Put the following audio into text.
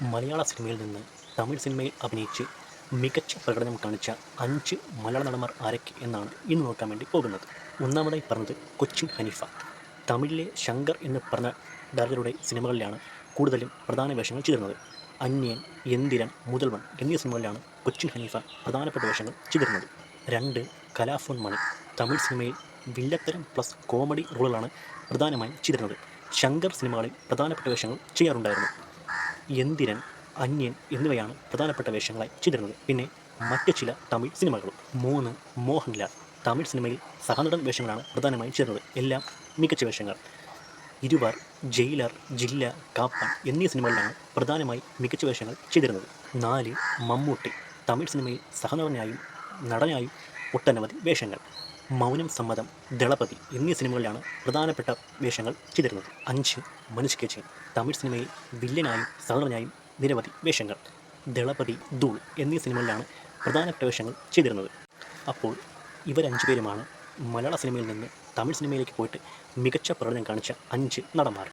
മലയാള സിനിമയിൽ നിന്ന് തമിഴ് സിനിമയിൽ അഭിനയിച്ച് മികച്ച പ്രകടനം കാണിച്ച 5 മലയാള നടന്മാർ ആരൊക്കെ എന്നാണ് ഇന്ന് നോക്കാൻ വേണ്ടി പോകുന്നത്. ഒന്നാമതായി പറഞ്ഞത് കൊച്ചിൻ ഹനീഫ. തമിഴിലെ ശങ്കർ എന്ന് പറഞ്ഞ ഡയറക്ടറുടെ സിനിമകളിലാണ് കൂടുതലും പ്രധാന വേഷങ്ങൾ ചെയ്തിരുന്നത്. അന്യൻ, എന്തിരൻ, മുതൽവൻ എന്നീ സിനിമകളിലാണ് കൊച്ചിൻ ഹനീഫ പ്രധാനപ്പെട്ട വേഷങ്ങൾ ചെയ്തിരുന്നത്. 2 കലാഭവൻ മണി. തമിഴ് സിനിമയിൽ വില്ലത്തരം പ്ലസ് കോമഡി റോളുകളാണ് പ്രധാനമായും ചെയ്തിരുന്നത്. ശങ്കർ സിനിമകളിൽ പ്രധാനപ്പെട്ട വേഷങ്ങൾ ചെയ്യാറുണ്ടായിരുന്നു. എന്തിരൻ, അന്യൻ എന്നിവയാണ് പ്രധാനപ്പെട്ട വേഷങ്ങളായി ചെയ്തിരുന്നത്. പിന്നെ മറ്റ് ചില തമിഴ് സിനിമകളും. 3 മോഹൻലാൽ. തമിഴ് സിനിമയിൽ സഹനടൻ വേഷങ്ങളാണ് പ്രധാനമായും ചേർന്നത്. എല്ലാം മികച്ച വേഷങ്ങൾ. ഇരുവർ, ജയിലർ, ജില്ല, കാപ്പൻ എന്നീ സിനിമകളിലാണ് പ്രധാനമായി മികച്ച വേഷങ്ങൾ ചെയ്തിരുന്നത്. 4 മമ്മൂട്ടി. തമിഴ് സിനിമയിൽ സഹനടനായും നടനായും ഒട്ടനവധി വേഷങ്ങൾ. മൗനം സമ്മതം, ദളപതി എന്നീ സിനിമകളിലാണ് പ്രധാനപ്പെട്ട വേഷങ്ങൾ ചെയ്തിരുന്നത്. 5 മനോജ് കെ ജയൻ. തമിഴ് സിനിമയിൽ വില്ലനായും സഹനടനായും നിരവധി വേഷങ്ങൾ. ദളപതി, ധൂൾ എന്നീ സിനിമകളിലാണ് പ്രധാനപ്പെട്ട വേഷങ്ങൾ ചെയ്തിരുന്നത്. അപ്പോൾ ഇവർ 5 പേരുമാണ് മലയാള സിനിമയിൽ നിന്ന് തമിഴ് സിനിമയിലേക്ക് പോയിട്ട് മികച്ച പ്രകടനം കാണിച്ച 5 നടന്മാർ.